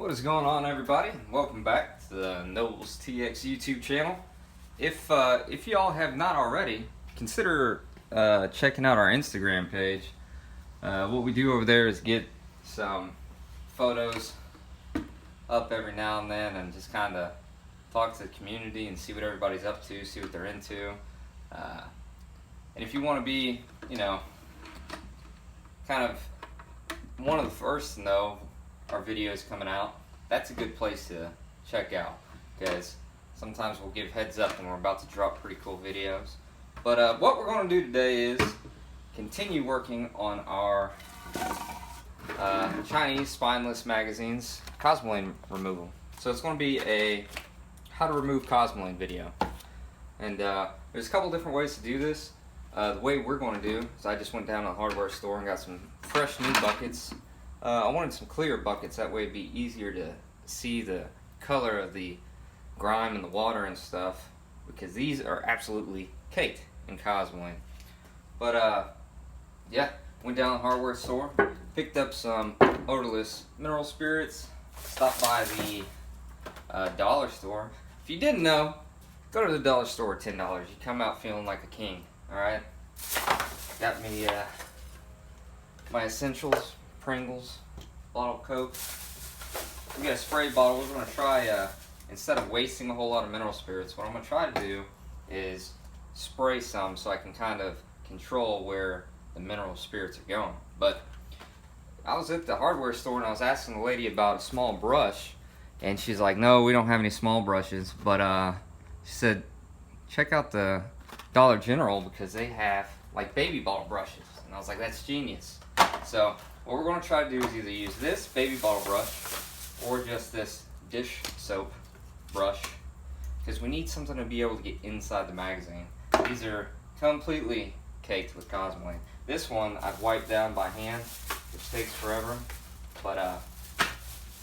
What is going on, everybody? Welcome back to the Nobles TX YouTube channel. If y'all have not already, consider checking out our Instagram page. What we do over there is get some photos up every now and then, and just kind of talk to the community and see what everybody's up to, see what they're into. And if you want to be, kind of one of the first to know our videos coming out, that's a good place to check out, because sometimes we'll give heads up when we're about to drop pretty cool videos. But what we're going to do today is continue working on our Chinese spineless magazines Cosmoline removal. So it's going to be a how to remove Cosmoline video, and there's a couple different ways to do this. The way we're going to do is I just went down to the hardware store and got some fresh new buckets. I wanted some clear buckets, that way it'd be easier to see the color of the grime and the water and stuff, because these are absolutely caked in Cosmoline. But yeah, went down to the hardware store, picked up some odorless mineral spirits, stopped by the dollar store. If you didn't know, go to the dollar store at $10. You come out feeling like a king. Alright, got me my essentials, Pringles, bottle of Coke. We got a spray bottle. We're going to try, instead of wasting a whole lot of mineral spirits, what I'm going to try to do is spray some so I can kind of control where the mineral spirits are going. But I was at the hardware store and I was asking the lady about a small brush, and she's like, no, we don't have any small brushes, but she said, check out the Dollar General, because they have like baby bottle brushes. And I was like, that's genius. So what we're going to try to do is either use this baby bottle brush or just this dish soap brush, because we need something to be able to get inside the magazine. These are completely caked with Cosmoline. This one I've wiped down by hand, which takes forever, but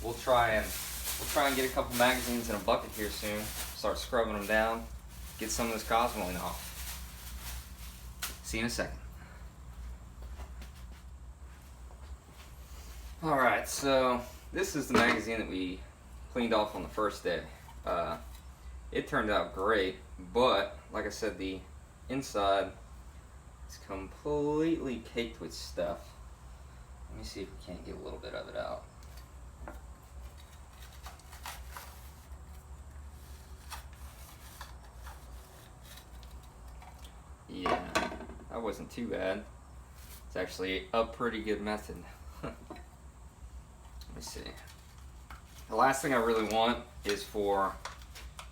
we'll try and get a couple magazines in a bucket here soon, start scrubbing them down, get some of this Cosmoline off. See you in a second. Alright, so this is the magazine that we cleaned off on the first day. It turned out great, but like I said, the inside is completely caked with stuff. Let me see if we can't get a little bit of it out. Yeah, that wasn't too bad. It's actually a pretty good method. Let me see. The last thing I really want is for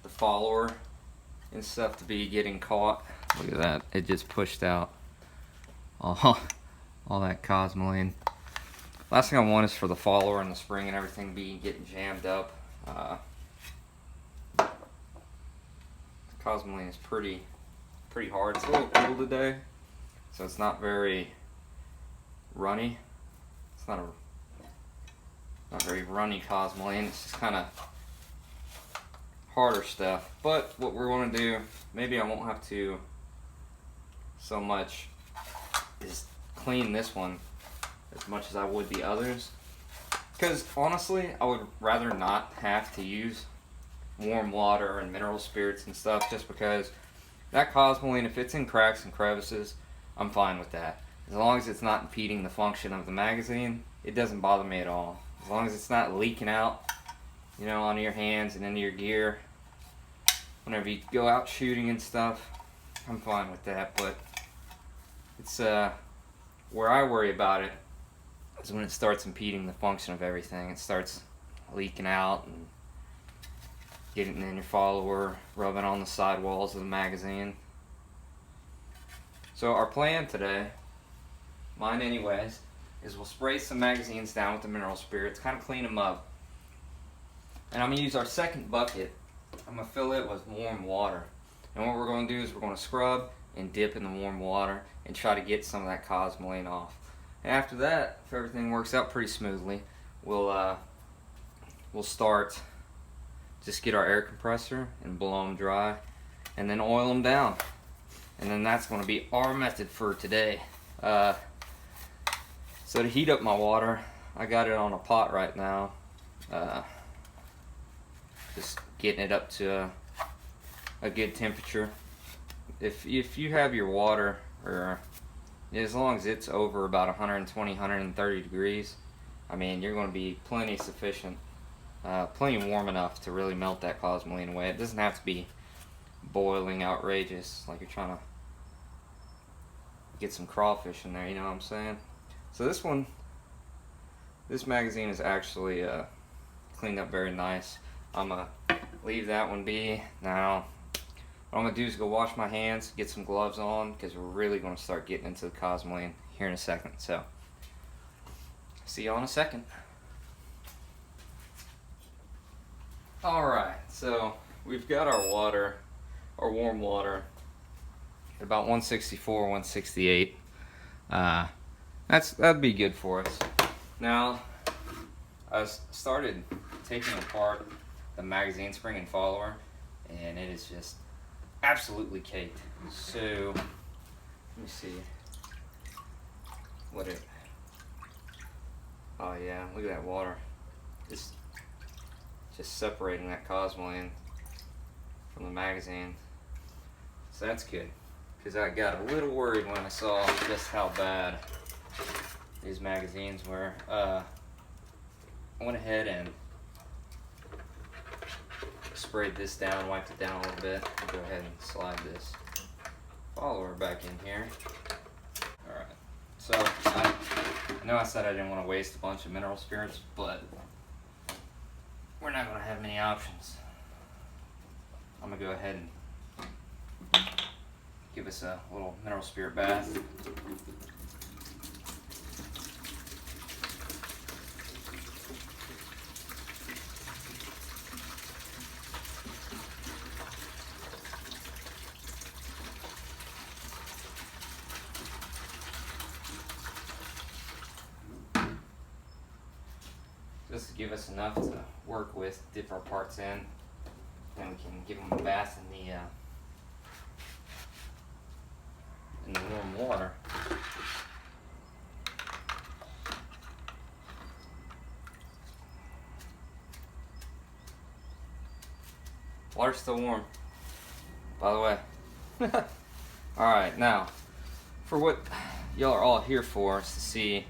the follower and stuff to be getting caught. Look at that, it just pushed out all that Cosmoline. Last thing I want is for the follower and the spring and everything to be getting jammed up. Cosmoline is pretty hard. It's a little cool today, so it's not very runny. It's not very runny Cosmoline. It's just kind of harder stuff. But what we're going to do, maybe I won't have to so much, is clean this one as much as I would the others, because honestly I would rather not have to use warm water and mineral spirits and stuff, just because that Cosmoline, if it's in cracks and crevices, I'm fine with that. As long as it's not impeding the function of the magazine, it doesn't bother me at all. As long as it's not leaking out, onto your hands and into your gear whenever you go out shooting and stuff, I'm fine with that. But it's where I worry about it is when it starts impeding the function of everything. It starts leaking out and getting in your follower, rubbing on the sidewalls of the magazine. So our plan today, mine anyways, is we'll spray some magazines down with the mineral spirits, kind of clean them up. And I'm going to use our second bucket. I'm going to fill it with warm water. And what we're going to do is we're going to scrub and dip in the warm water and try to get some of that Cosmoline off. And after that, if everything works out pretty smoothly, we'll start, just get our air compressor and blow them dry, and then oil them down. And then that's going to be our method for today. So to heat up my water, I got it on a pot right now. just getting it up to a good temperature. If you have your water, or as long as it's over about 120, 130 degrees, I mean, you're going to be plenty sufficient, plenty warm enough to really melt that Cosmoline away. It doesn't have to be boiling outrageous, like you're trying to get some crawfish in there, you know what I'm saying? So this magazine is actually cleaned up very nice. I'm going to leave that one be. Now, what I'm going to do is go wash my hands, get some gloves on, because we're really going to start getting into the Cosmoline here in a second. So, see y'all in a second. Alright, so we've got our water, our warm water, at about 164, 168. That'd be good for us. Now, I started taking apart the magazine spring and follower, and it is just absolutely caked. So, let me see what it. Oh yeah, look at that water. It's just separating that Cosmoline from the magazine. So that's good, because I got a little worried when I saw just how bad these magazines were. I went ahead and sprayed this down, wiped it down a little bit. I'll go ahead and slide this follower back in here. Alright, so I know I said I didn't want to waste a bunch of mineral spirits, but we're not going to have many options. I'm going to go ahead and give us a little mineral spirit bath. Just to give us enough to work with, dip our parts in, then we can give them a bath in the warm water. Water's still warm, by the way. Alright, now, for what y'all are all here for is to see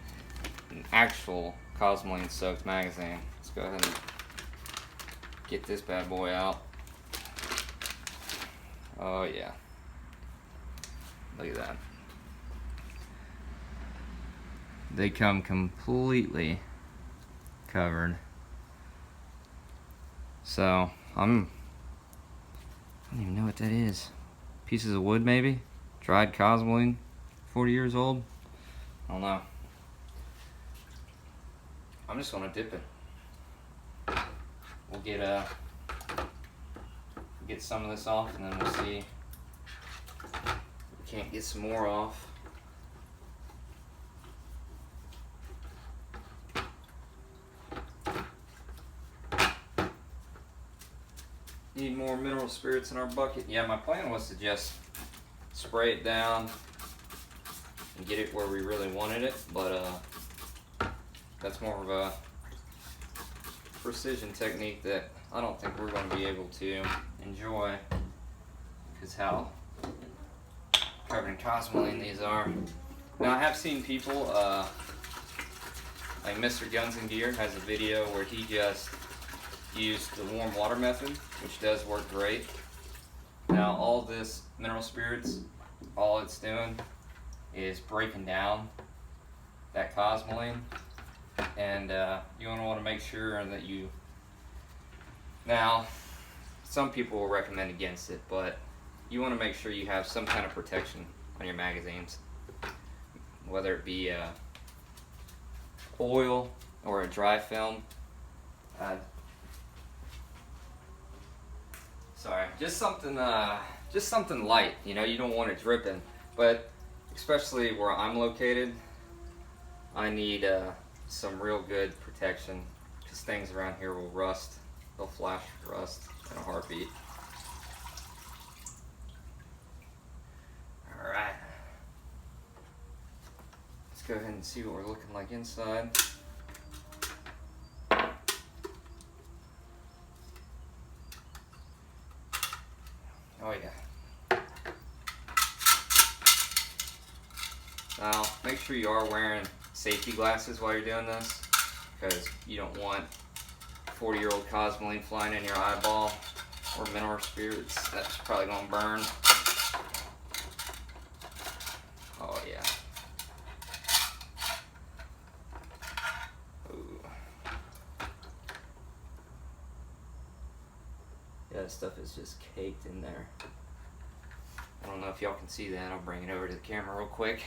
an actual Cosmoline soaked magazine. Let's go ahead and get this bad boy out. Oh yeah. Look at that. They come completely covered. So, I don't even know what that is. Pieces of wood maybe? Dried Cosmoline, 40 years old? I don't know. I'm just gonna dip it. We'll get some of this off, and then we'll see if we can't get some more off. Need more mineral spirits in our bucket. Yeah, my plan was to just spray it down and get it where we really wanted it, but that's more of a precision technique that I don't think we're going to be able to enjoy, because how covered in Cosmoline these are. Now, I have seen people, like Mr. Guns and Gear has a video where he just used the warm water method, which does work great. Now, all this mineral spirits, all it's doing is breaking down that Cosmoline. And you want to make sure that you. Now, some people will recommend against it, but you want to make sure you have some kind of protection on your magazines, whether it be oil or a dry film. Sorry, just something light. You know, you don't want it dripping, but especially where I'm located, I need some real good protection, because things around here will rust. They'll flash rust in a heartbeat. Alright. Let's go ahead and see what we're looking like inside. make sure you are wearing safety glasses while you're doing this, because you don't want 40-year-old Cosmoline flying in your eyeball, or mineral spirits. That's probably gonna burn. Oh yeah. Ooh. Yeah, this stuff is just caked in there. I don't know if y'all can see that. I'll bring it over to the camera real quick.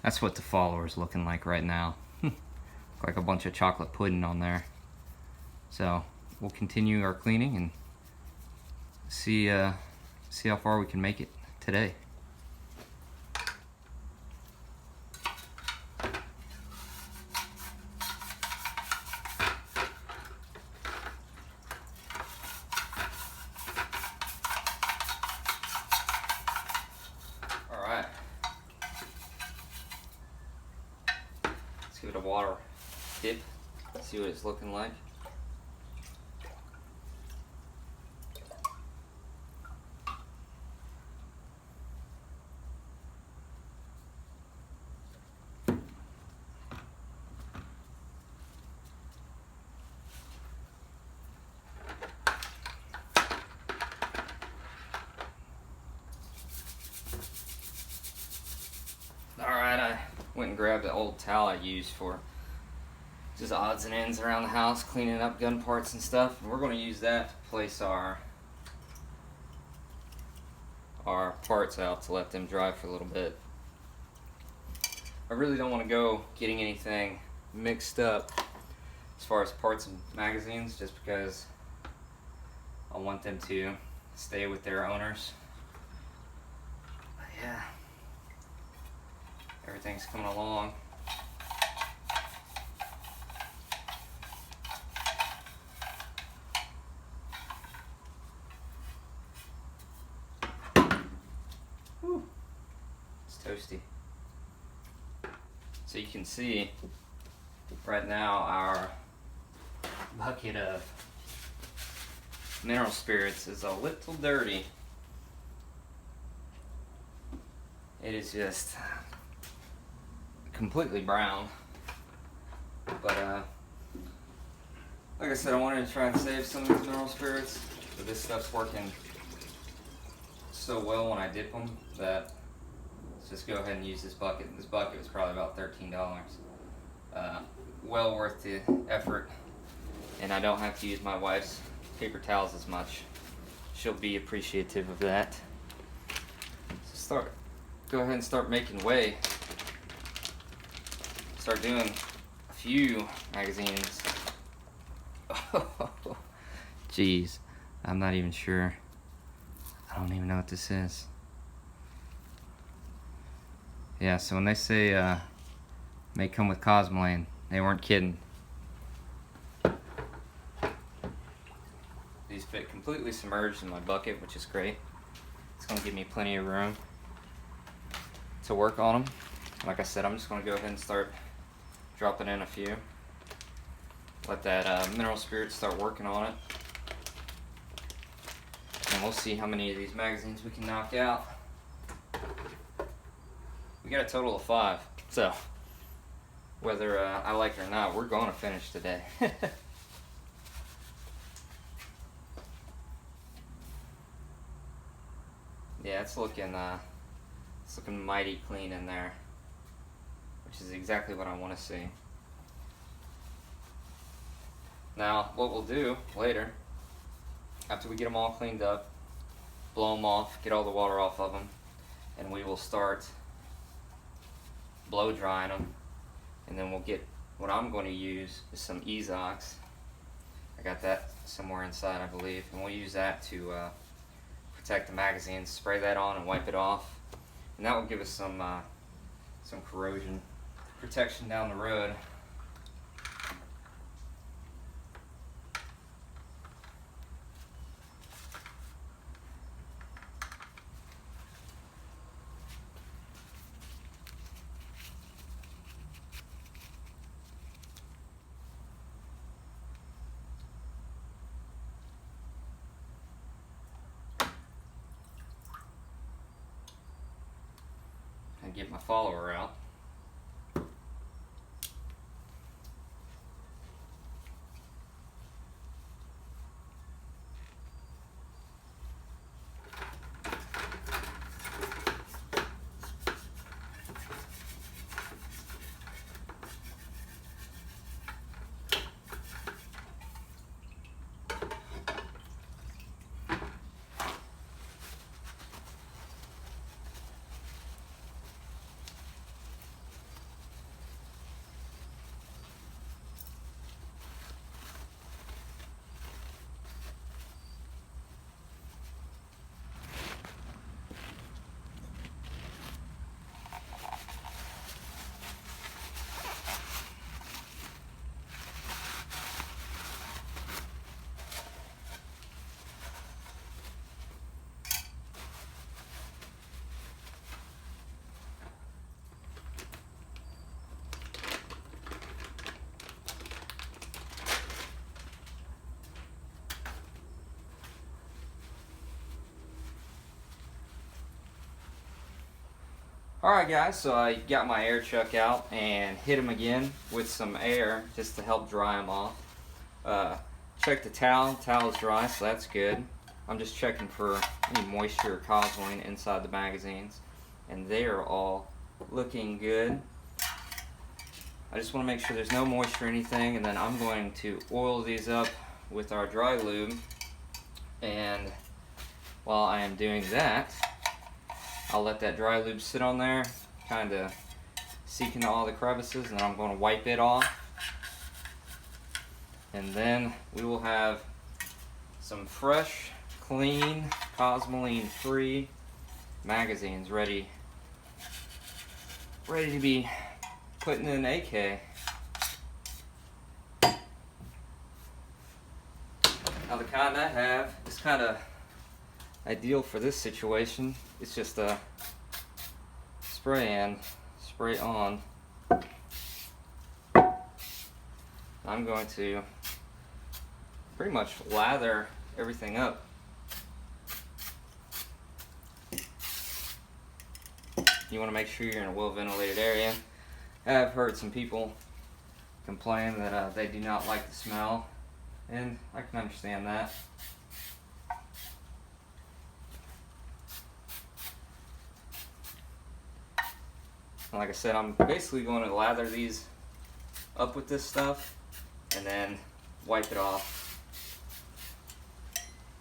That's what the follower's looking like right now. Like a bunch of chocolate pudding on there. So we'll continue our cleaning and see how far we can make it today. Alright. Let's give it a water dip, see what it's looking like. Alright, I went and grabbed the old towel I used for just odds and ends around the house, cleaning up gun parts and stuff. And we're going to use that to place our parts out to let them dry for a little bit. I really don't want to go getting anything mixed up as far as parts and magazines, just because I want them to stay with their owners. But yeah, everything's coming along. Whew. It's toasty. So you can see right now our bucket of mineral spirits is a little dirty. It is just completely brown. But like I said, I wanted to try and save some of these mineral spirits, but this stuff's working so well when I dip them that let's just go ahead and use this bucket. This bucket was probably about $13. Well worth the effort, and I don't have to use my wife's paper towels as much. She'll be appreciative of that. So go ahead and start making way. Start doing a few magazines. Jeez, I'm not even sure. I don't even know what this is. Yeah, so when they say may come with Cosmoline, they weren't kidding. These fit completely submerged in my bucket, which is great. It's going to give me plenty of room to work on them. Like I said, I'm just going to go ahead and start dropping in a few. Let that mineral spirit start working on it. And we'll see how many of these magazines we can knock out. We got a total of 5, so whether I like it or not, we're going to finish today. Yeah, it's looking mighty clean in there, which is exactly what I want to see. Now, what we'll do later, after we get them all cleaned up, blow them off, get all the water off of them, and we will start blow drying them, and then we'll get, what I'm going to use is some eezox. I got that somewhere inside, I believe, and we'll use that to protect the magazines. Spray that on and wipe it off, and that will give us some corrosion protection down the road. get my follower out. Alright guys, so I got my air chuck out and hit them again with some air just to help dry them off. Check the towel's dry, so that's good. I'm just checking for any moisture or Cosmoline inside the magazines, and they are all looking good. I just want to make sure there's no moisture or anything, and then I'm going to oil these up with our dry lube. And while I am doing that, I'll let that dry lube sit on there, kind of seek into all the crevices, and then I'm going to wipe it off. And then we will have some fresh, clean, Cosmoline free magazines ready to be put in an AK. Now the kind I have is kind of ideal for this situation. It's just a spray in, spray on. I'm going to pretty much lather everything up. You want to make sure you're in a well ventilated area. I've heard some people complain that they do not like the smell, and I can understand that. Like I said, I'm basically going to lather these up with this stuff and then wipe it off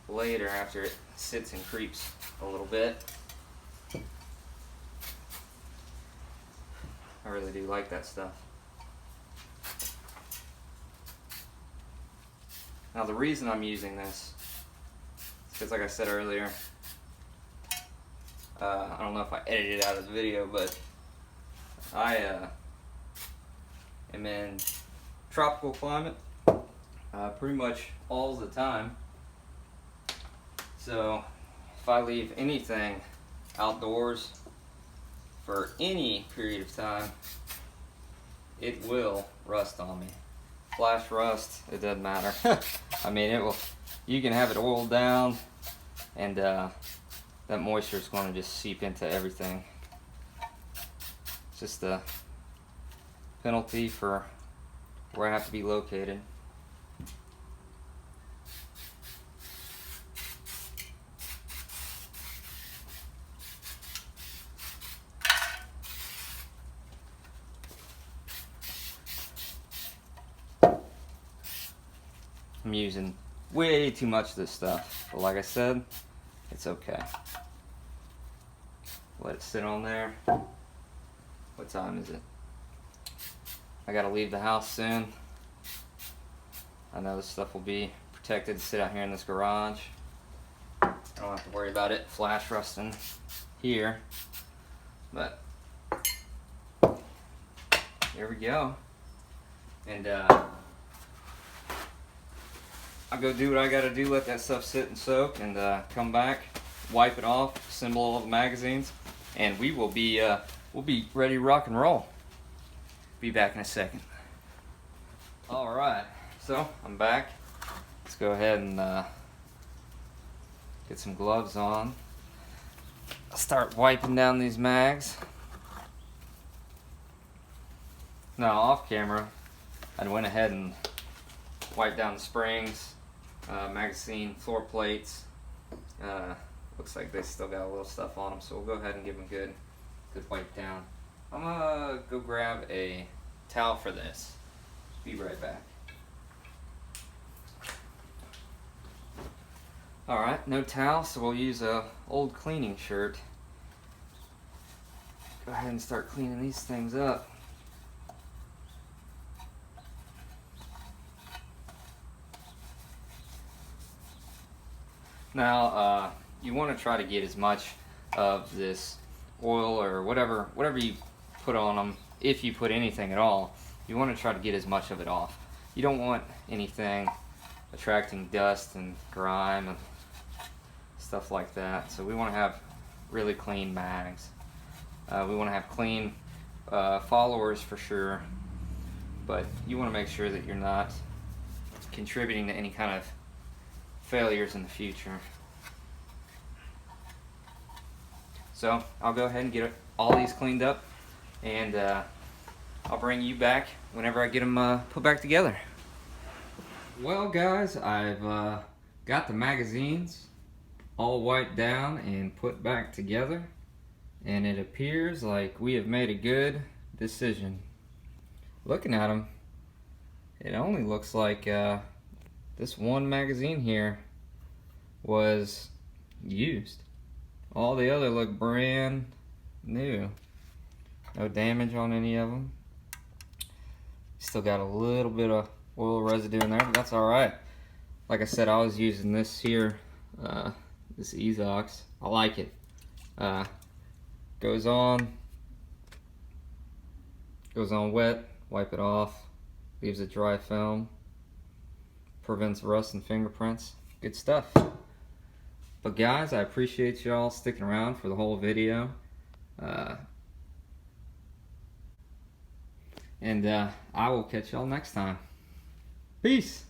later after it sits and creeps a little bit. I really do like that stuff. Now the reason I'm using this is because, like I said earlier, I don't know if I edited it out of the video, but I am in tropical climate pretty much all the time. So if I leave anything outdoors for any period of time, it will rust on me. Flash rust, it doesn't matter. I mean, it will. You can have it oiled down, and that moisture is going to just seep into everything. It's just a penalty for where I have to be located. I'm using way too much of this stuff, but like I said, it's okay. Let it sit on there. What time is it? I gotta leave the house soon. I know this stuff will be protected to sit out here in this garage. I don't have to worry about it flash rusting here, but here we go. And I'll go do what I gotta do, let that stuff sit and soak, and come back, wipe it off, assemble all the magazines, and we will be we'll be ready to rock and roll. Be back in a second. Alright, so I'm back. Let's go ahead and get some gloves on. I'll start wiping down these mags. Now off camera, I went ahead and wiped down the springs, magazine floor plates. Looks like they still got a little stuff on them, so we'll go ahead and give them a good wipe down. I'm gonna go grab a towel for this. Be right back. Alright, no towel, so we'll use a old cleaning shirt. Go ahead and start cleaning these things up. Now, you want to try to get as much of this oil or whatever you put on them, if you put anything at all, you want to try to get as much of it off. You don't want anything attracting dust and grime and stuff like that. So we want to have really clean mags. We want to have clean followers for sure, but you want to make sure that you're not contributing to any kind of failures in the future. So I'll go ahead and get all these cleaned up, and I'll bring you back whenever I get them put back together. Well guys, I've got the magazines all wiped down and put back together, and it appears like we have made a good decision. Looking at them, it only looks like this one magazine here was used. All the other look brand new. No damage on any of them. Still got a little bit of oil residue in there, but that's alright. Like I said, I was using this here, this eezox. I like it. Goes on wet, wipe it off, leaves a dry film, prevents rust and fingerprints. Good stuff. But guys, I appreciate y'all sticking around for the whole video. And I will catch y'all next time. Peace.